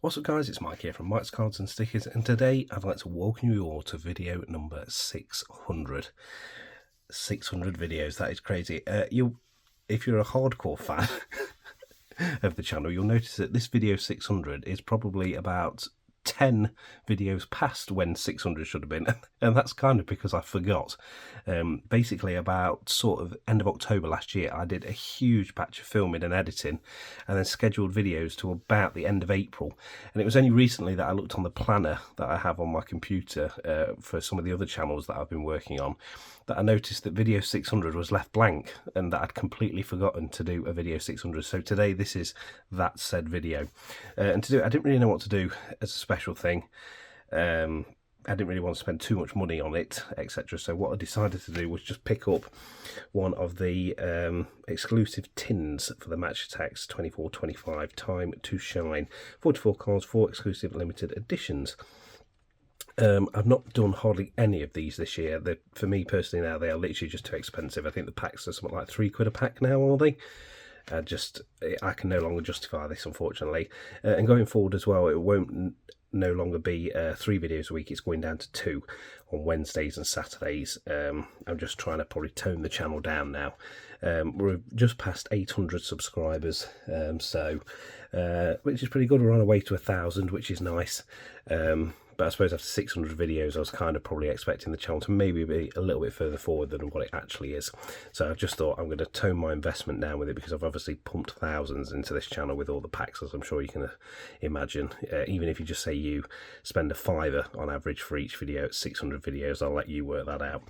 What's up guys, it's Mike here from Mike's Cards and Stickers, and today I'd like to welcome you all to video number 600. 600 videos, that is crazy. If you're a hardcore fan of the channel, you'll notice that this video 600 is probably about 10 videos past when 600 should have been, and that's kind of because I forgot. Basically about sort of end of October last year I did a huge batch of filming and editing and then scheduled videos to about the end of April, and it was only recently that I looked on the planner that I have on my computer for some of the other channels that I've been working on, that I noticed that video 600 was left blank and that I'd completely forgotten to do a video 600. So today this is that said video, and to do it I didn't really know what to do as a special thing. I didn't really want to spend too much money on it, etc. So what I decided to do was just pick up one of the exclusive tins for the Match Attax 24-25 Time to Shine. 44 cards, 4 exclusive limited editions. I've not done hardly any of these this year. For me personally now, they are literally just too expensive. I think the packs are something like £3 a pack now, are they? I can no longer justify this, unfortunately. And going forward as well, it won't no longer be 3 videos a week. It's going down to 2 on Wednesdays and Saturdays. I'm just trying to probably tone the channel down now. We're just past 800 subscribers, which is pretty good. We're on our way to 1,000, which is nice. But I suppose after 600 videos, I was kind of probably expecting the channel to maybe be a little bit further forward than what it actually is. So I just thought I'm going to tone my investment down with it, because I've obviously pumped thousands into this channel with all the packs, as I'm sure you can imagine. Even if you just say you spend £5 on average for each video at 600 videos, I'll let you work that out.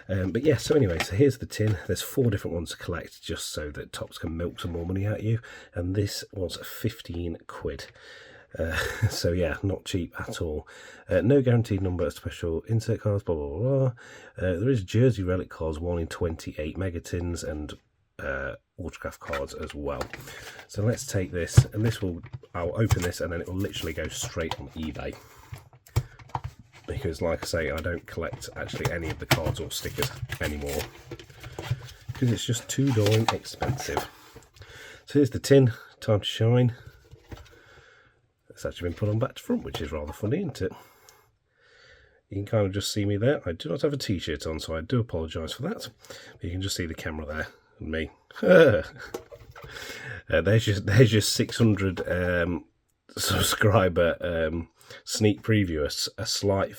But yeah, so anyway, so here's the tin. There's 4 different ones to collect, just so that Topps can milk some more money out of you. And this was £15. So yeah, not cheap at all. No guaranteed number of special insert cards, blah blah blah. There is jersey relic cards, 1 in 28 Mega Tins, and autograph cards as well. So let's take this, and I'll open this and then it will literally go straight on eBay, because like I say, I don't collect actually any of the cards or stickers anymore, because it's just too darn expensive. So here's the tin, Time to Shine. It's actually been put on back to front, which is rather funny, isn't it? You can kind of just see me there. I do not have a t-shirt on, so I do apologise for that. But you can just see the camera there and me. There's just 600 subscriber sneak preview, a slight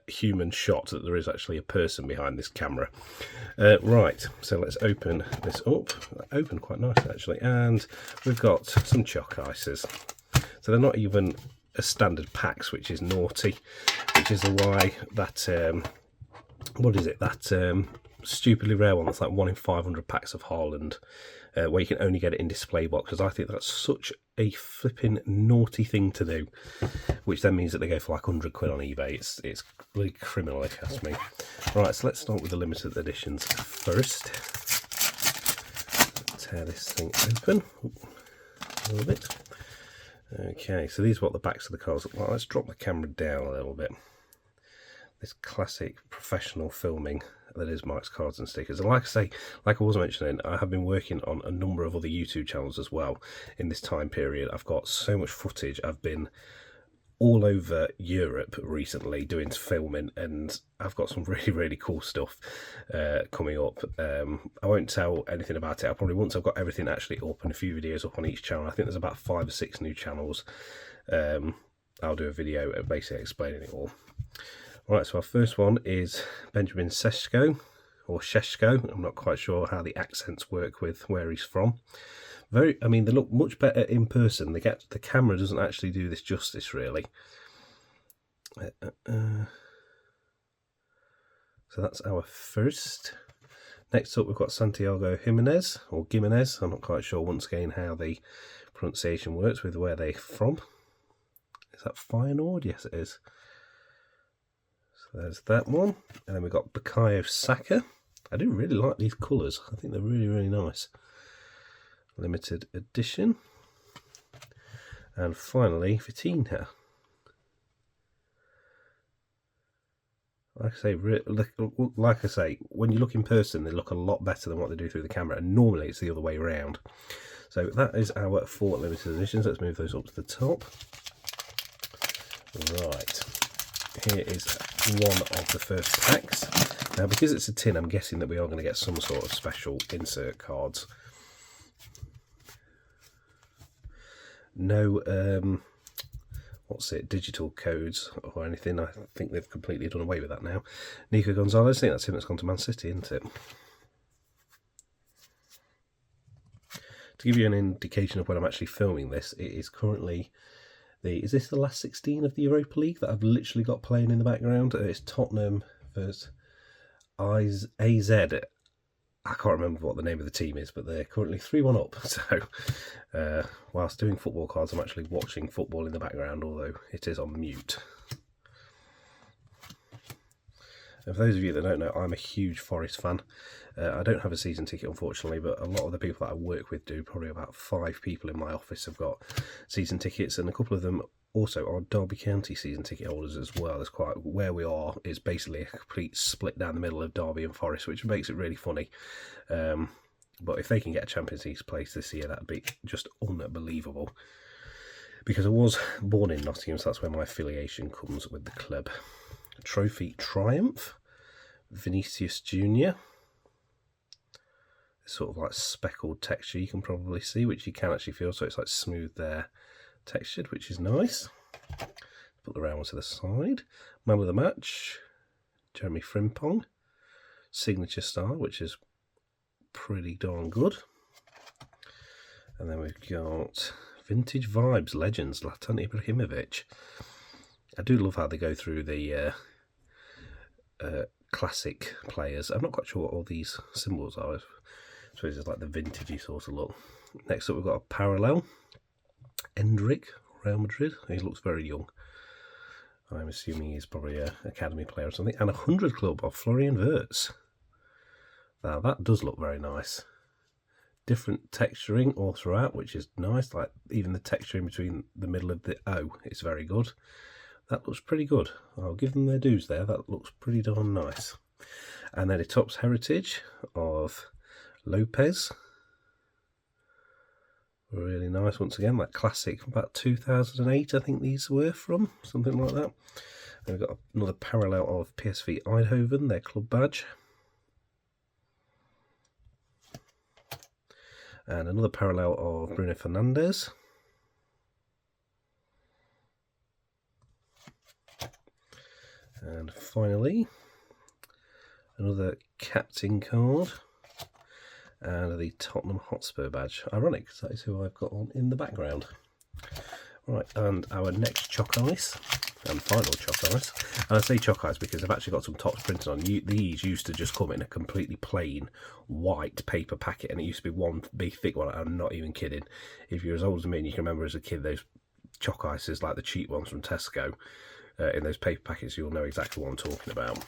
human shot that there is actually a person behind this camera. Right, so let's open this up. That opened quite nicely actually, and we've got some chalk ices. So they're not even a standard packs, which is naughty, which is why that what is it, that stupidly rare one that's like 1 in 500 packs of Haaland, where you can only get it in display boxes. I think that's such a flipping naughty thing to do, which then means that they go for like £100 on eBay. It's really criminal, if you ask me. Right, so let's start with the limited editions first. Tear this thing open a little bit. Okay, so these are what the backs of the cards look like. Let's drop the camera down a little bit. This classic professional filming that is Mike's Cards and Stickers. And like I say, like I was mentioning, I have been working on a number of other YouTube channels as well in this time period. I've got so much footage. I've been all over Europe recently doing filming, and I've got some really cool stuff coming up. I won't tell anything about it. I'll probably, once I've got everything actually up and a few videos up on each channel, I think there's about 5 or 6 new channels, I'll do a video basically explaining it all. Alright, so our first one is Benjamin Sesko, or Sheshko. I'm not quite sure how the accents work with where he's from. I mean, they look much better in person. The camera doesn't actually do this justice, really. So that's our first. Next up, we've got Santiago Jimenez, or Gimenez. I'm not quite sure, once again, how the pronunciation works with where they're from. Is that Feyenoord? Yes, it is. So there's that one. And then we've got Bukayo Saka. I do really like these colours. I think they're really nice. Limited edition. And finally, Vitinha. Like I say, when you look in person, they look a lot better than what they do through the camera, and normally it's the other way around. So that is our 4 limited editions. Let's move those up to the top. Right, here is one of the first packs. Now, because it's a tin, I'm guessing that we are going to get some sort of special insert cards. No, digital codes or anything. I think they've completely done away with that now. Nico Gonzalez, I think that's him that's gone to Man City, isn't it? To give you an indication of when I'm actually filming this, it is currently is this the last 16 of the Europa League that I've literally got playing in the background? It's Tottenham versus AZ. I can't remember what the name of the team is, but they're currently 3-1 up. So whilst doing football cards, I'm actually watching football in the background, although it is on mute. And for those of you that don't know, I'm a huge Forest fan. I don't have a season ticket, unfortunately, but a lot of the people that I work with do. Probably about 5 people in my office have got season tickets, and a couple of them also are Derby County season ticket holders as well. It's quite where we are is basically a complete split down the middle of Derby and Forest, which makes it really funny. But if they can get a Champions League place this year, that'd be just unbelievable. Because I was born in Nottingham, so that's where my affiliation comes with the club. Trophy Triumph, Vinicius Jr. Sort of like speckled texture you can probably see, which you can actually feel, so it's like smooth there, textured, which is nice. Put the round one to the side. Man of the match, Jeremy Frimpong. Signature star, which is pretty darn good. And then we've got Vintage Vibes Legends, Zlatan Ibrahimovic. I do love how they go through the classic players. I'm not quite sure what all these symbols are. I suppose it's like the vintagey sort of look. Next up, we've got a parallel. Endrick, Real Madrid. He looks very young. I'm assuming he's probably an academy player or something. And 100 Club of Florian Wirtz. Now, that does look very nice. Different texturing all throughout, which is nice. Like, even the texturing between the middle of the O is very good. That looks pretty good. I'll give them their dues there. That looks pretty darn nice. And then a Topps Heritage of Lopez. Really nice once again. That classic, about 2008 I think these were from. Something like that. And we've got another parallel of PSV Eindhoven, their club badge. And another parallel of Bruno Fernandes. And finally, another captain card and the Tottenham Hotspur badge. Ironic, because that is who I've got on in the background. Right, and our next Chalk Ice, and final Chalk Ice. And I say Chalk Ice because I've actually got some Topps printed on. These used to just come in a completely plain white paper packet, and it used to be one big thick one. I'm not even kidding. If you're as old as me and you can remember as a kid, those Chalk Ices, like the cheap ones from Tesco, in those paper packets, you'll know exactly what I'm talking about.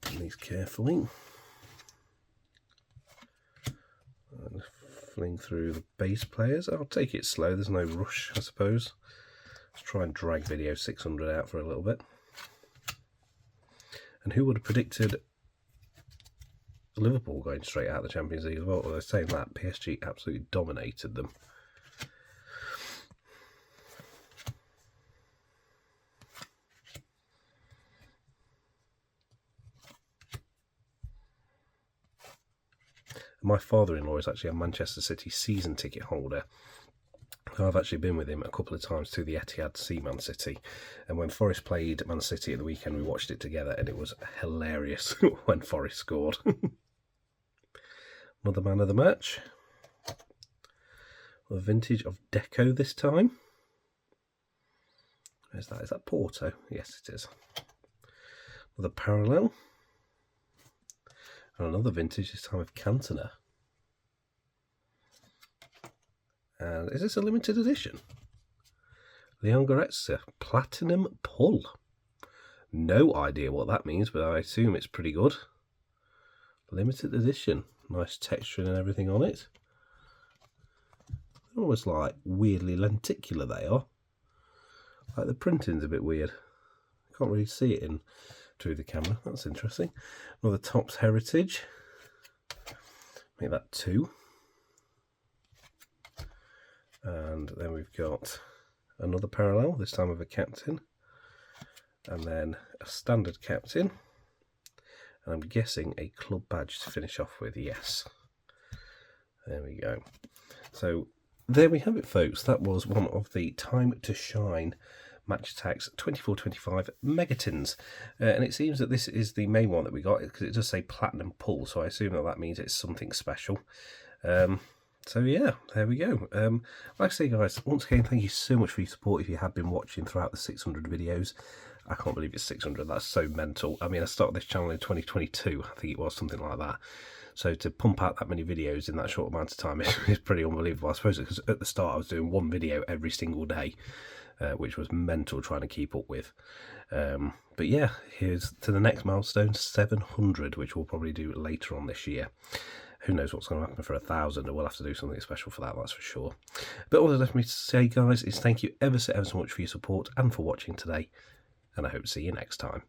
Open these carefully. And fling through the base players. I'll take it slow, there's no rush, I suppose. Let's try and drag video 600 out for a little bit. And who would have predicted Liverpool going straight out of the Champions League as well? Well, they're saying that PSG absolutely dominated them. My father-in-law is actually a Manchester City season ticket holder. I've actually been with him a couple of times to the Etihad to see Man City. And when Forest played Man City at the weekend, we watched it together, and it was hilarious when Forest scored. Another man of the match. A vintage of Deco this time. Where's that? Is that Porto? Yes, it is. Another parallel. And another vintage, this time of Cantona. And is this a limited edition? Leon Goretzka, Platinum Pull. No idea what that means, but I assume it's pretty good. Limited edition. Nice texture and everything on it. They're almost like weirdly lenticular, they are. Like the printing's a bit weird. Can't really see it in through the camera. That's interesting. Another Topps Heritage. Make that 2. And then we've got another parallel, this time with a captain, and then a standard captain, and I'm guessing a club badge to finish off with. Yes, there we go. So there we have it, folks. That was one of the Time to Shine Match Attax 24-25 Mega Tins, and it seems that this is the main one that we got, because it does say Platinum Pull, so I assume that means it's something special. So yeah, there we go. Like I say, guys, once again, thank you so much for your support. If you have been watching throughout the 600 videos, I can't believe it's 600. That's so mental. I mean, I started this channel in 2022. I think it was something like that. So to pump out that many videos in that short amount of time is pretty unbelievable. I suppose because at the start I was doing one video every single day, which was mental trying to keep up with. But yeah, here's to the next milestone, 700, which we'll probably do later on this year. Who knows what's going to happen for 1,000, and we'll have to do something special for that, that's for sure. But all that's left for me to say, guys, is thank you ever so much for your support and for watching today, and I hope to see you next time.